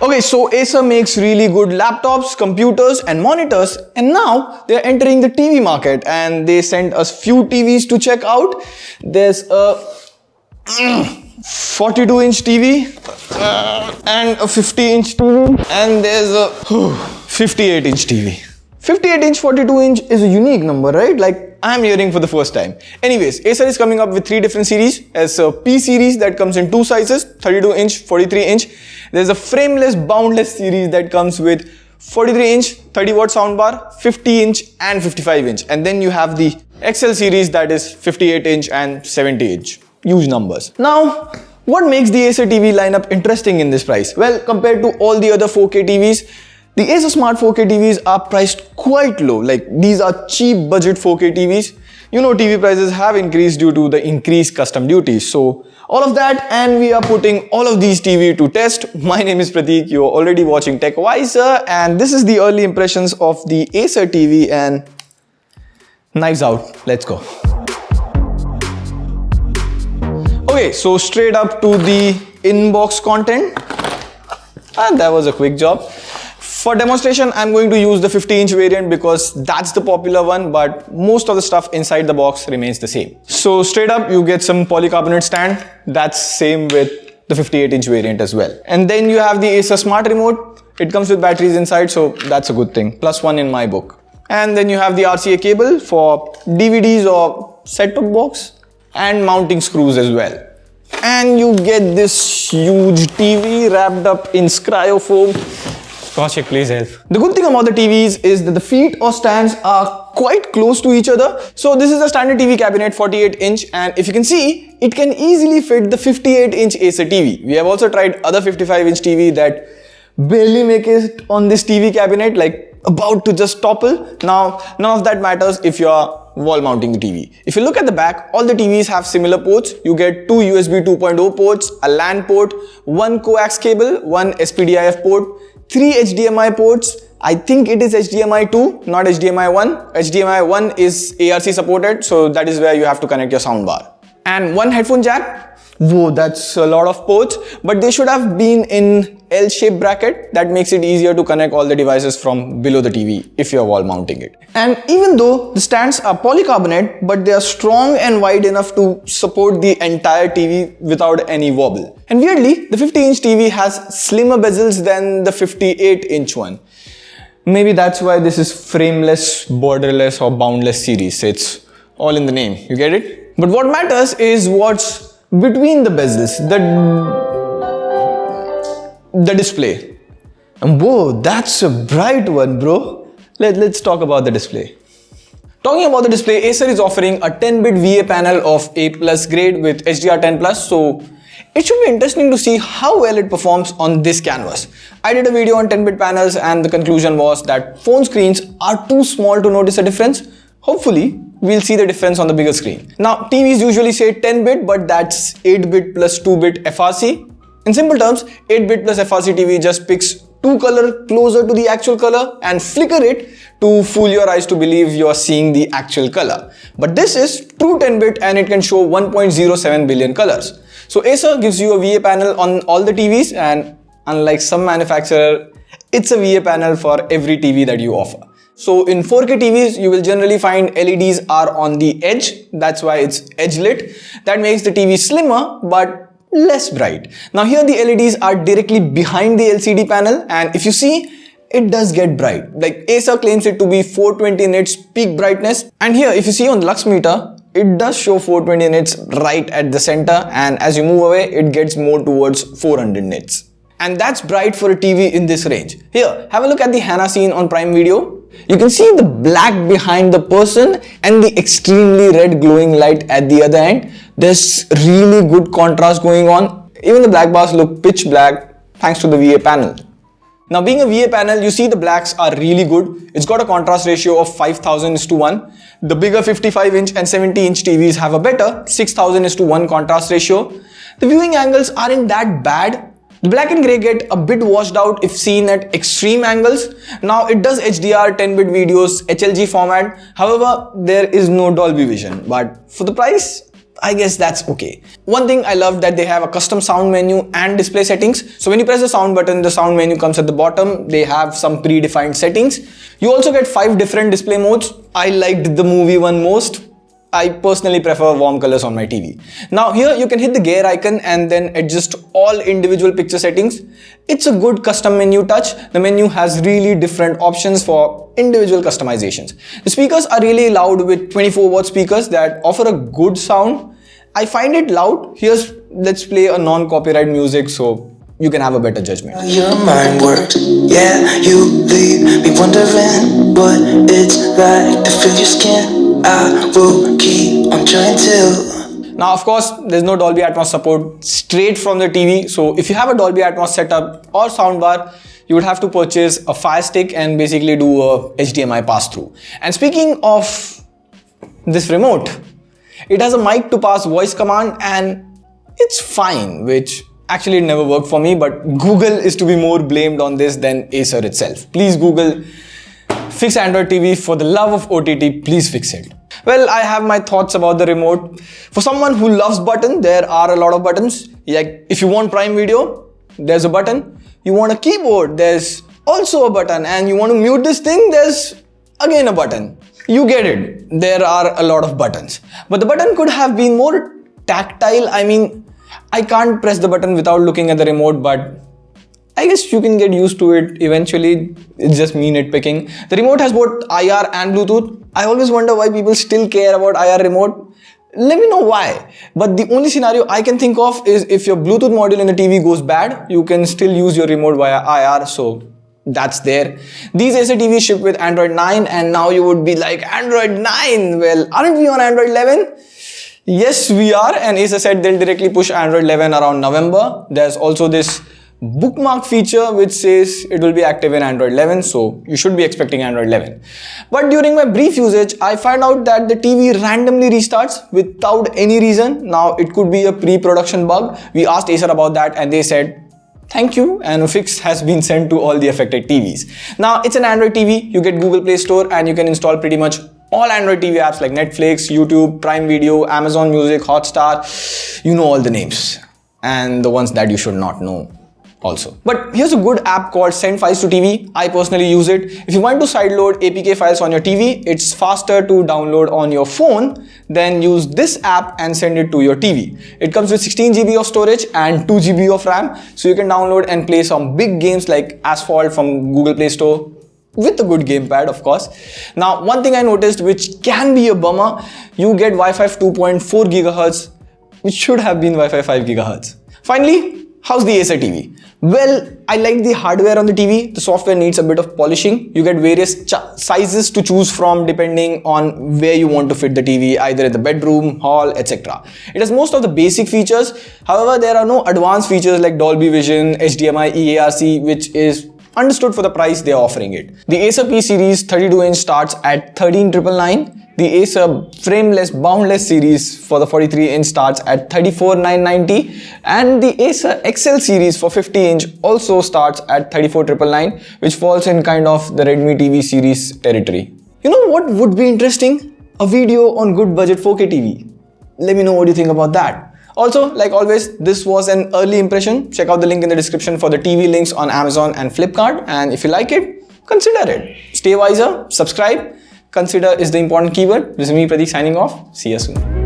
Okay, so Acer makes really good laptops, computers and monitors, and now they're entering the TV market and they sent us few TVs to check out. There's a 42-inch TV and a 50-inch TV, and there's a 58-inch TV. 58-inch, 42-inch is a unique number, right? Like, I'm hearing for the first time. Anyways, Acer is coming up with 3 different series. There's a P series that comes in 2 sizes, 32-inch, 43-inch. There's a frameless, boundless series that comes with 43-inch, 30-watt soundbar, 50-inch and 55-inch. And then you have the XL series that is 58-inch and 70-inch. Huge numbers. Now, what makes the Acer TV lineup interesting in this price? Well, compared to all the other 4K TVs, the Acer Smart 4K TVs are priced quite low. Like, these are cheap budget 4K TVs. You know, TV prices have increased due to the increased custom duties. So, all of that, and we are putting all of these TV to test. My name is Prateek. You're already watching TechWiser, and this is the early impressions of the Acer TV, and knives out. Let's go. Okay, so straight up to the inbox content. And that was a quick job. For demonstration, I'm going to use the 50-inch variant because that's the popular one, but most of the stuff inside the box remains the same. So straight up, you get some polycarbonate stand. That's same with the 58-inch variant as well. And then you have the Acer Smart Remote. It comes with batteries inside, so that's a good thing. +1 in my book. And then you have the RCA cable for DVDs or set-top box and mounting screws as well. And you get this huge TV wrapped up in cryofoam. Kaushik, please help. The good thing about the TVs is that the feet or stands are quite close to each other. So this is a standard TV cabinet, 48-inch, and if you can see, it can easily fit the 58-inch Acer TV. We have also tried other 55-inch TV that barely make it on this TV cabinet, like about to just topple. Now, none of that matters if you're wall mounting the TV. If you look at the back, all the TVs have similar ports. You get 2 USB 2.0 ports, a LAN port, 1 coax cable, 1 SPDIF port, 3 HDMI ports. I think it is HDMI 2, not HDMI 1. HDMI 1 is ARC supported, so that is where you have to connect your soundbar. And 1 headphone jack. Whoa, that's a lot of ports, but they should have been in L-shaped bracket. That makes it easier to connect all the devices from below the TV if you're wall mounting it. And even though the stands are polycarbonate, but they are strong and wide enough to support the entire TV without any wobble. And weirdly, the 50-inch TV has slimmer bezels than the 58-inch one. Maybe that's why this is frameless, borderless or boundless series. It's all in the name, you get it? But what matters is what's between the bezels, the display. And whoa, that's a bright one, bro. Let's talk about the display. Talking about the display, Acer is offering a 10-bit VA panel of A+ grade with HDR10+, so it should be interesting to see how well it performs on this canvas. I did a video on 10-bit panels and the conclusion was that phone screens are too small to notice a difference. Hopefully, we'll see the difference on the bigger screen. Now, TVs usually say 10-bit, but that's 8-bit plus 2-bit FRC. In simple terms, 8-bit plus FRC TV just picks 2 color closer to the actual color and flicker it to fool your eyes to believe you're seeing the actual color. But this is true 10-bit and it can show 1.07 billion colors. So Acer gives you a VA panel on all the TVs, and unlike some manufacturer, it's a VA panel for every TV that you offer. So in 4K TVs, you will generally find LEDs are on the edge. That's why it's edge lit. That makes the TV slimmer, but less bright. Now here the LEDs are directly behind the LCD panel, and if you see, it does get bright. Like Acer claims it to be 420 nits peak brightness, and here if you see on the lux meter, it does show 420 nits right at the center, and as you move away, it gets more towards 400 nits. And that's bright for a TV in this range. Here, have a look at the Hannah scene on Prime Video. You can see the black behind the person and the extremely red glowing light at the other end. There's really good contrast going on. Even the black bars look pitch black thanks to the VA panel. Now being a VA panel, you see the blacks are really good. It's got a contrast ratio of 5000:1. The bigger 55-inch and 70-inch TVs have a better 6000:1 contrast ratio. The viewing angles aren't that bad. The black and grey get a bit washed out if seen at extreme angles. Now it does HDR 10-bit videos, HLG format. However, there is no Dolby Vision. But for the price, I guess that's okay. One thing I love that they have a custom sound menu and display settings. So when you press the sound button, the sound menu comes at the bottom. They have some predefined settings. You also get 5 different display modes. I liked the movie one most. I personally prefer warm colors on my TV. Now here you can hit the gear icon and then adjust all individual picture settings. It's a good custom menu touch. The menu has really different options for individual customizations. The speakers are really loud with 24-watt speakers that offer a good sound. I find it loud. Let's play a non-copyright music so you can have a better judgment. Your mind works, yeah, you leave me wondering what it's like to feel your skin. I will keep on trying to. Now, of course, there's no Dolby Atmos support straight from the TV. So if you have a Dolby Atmos setup or soundbar, you would have to purchase a Fire Stick and basically do a HDMI pass-through. And speaking of this remote, it has a mic to pass voice command and it's fine, which actually it never worked for me, but Google is to be more blamed on this than Acer itself. Please Google, fix Android TV, for the love of OTT, please fix it. Well, I have my thoughts about the remote. For someone who loves buttons, there are a lot of buttons. Like if you want Prime Video, there's a button. You want a keyboard, there's also a button. And you want to mute this thing, there's again a button. You get it. There are a lot of buttons. But the button could have been more tactile. I mean, I can't press the button without looking at the remote, but I guess you can get used to it eventually. It's just me nitpicking. The remote has both IR and Bluetooth. I always wonder why people still care about IR remote. Let me know why. But the only scenario I can think of is if your Bluetooth module in the TV goes bad, you can still use your remote via IR. So that's there. These Acer TVs ship with Android 9 and now you would be like, Android 9? Well, aren't we on Android 11? Yes, we are, and Acer said they'll directly push Android 11 around November. There's also this bookmark feature which says it will be active in Android 11, so you should be expecting Android 11. But during my brief usage, I found out that the TV randomly restarts without any reason. Now, it could be a pre-production bug. We asked Acer about that and they said, thank you, and a fix has been sent to all the affected TVs. Now, it's an Android TV. You get Google Play Store and you can install pretty much all Android TV apps like Netflix, YouTube, Prime Video, Amazon Music, Hotstar. You know all the names and the ones that you should not know also. But here's a good app called Send Files to TV. I personally use it. If you want to sideload APK files on your TV, it's faster to download on your phone than use this app and send it to your TV. It comes with 16 GB of storage and 2 GB of RAM, so you can download and play some big games like Asphalt from Google Play Store, with a good gamepad, of course. Now, one thing I noticed which can be a bummer, you get Wi-Fi 2.4 GHz, which should have been Wi-Fi 5 GHz. Finally, how's the Acer TV? Well, I like the hardware on the TV. The software needs a bit of polishing. You get various sizes to choose from depending on where you want to fit the TV, either in the bedroom, hall, etc. It has most of the basic features. However, there are no advanced features like Dolby Vision, HDMI, EARC, which is understood for the price they are offering it. The Acer P series 32-inch starts at 13,999. The Acer frameless boundless series for the 43-inch starts at 34,990, and the Acer XL series for 50-inch also starts at 34,999, which falls in kind of the Redmi TV series territory. You know what would be interesting? A video on good budget 4K TV. Let me know what you think about that. Also, like always, this was an early impression. Check out the link in the description for the TV links on Amazon and Flipkart, and if you like it, consider it. Stay wiser, subscribe. Consider is the important keyword. This is me, Pradeep, signing off. See you soon.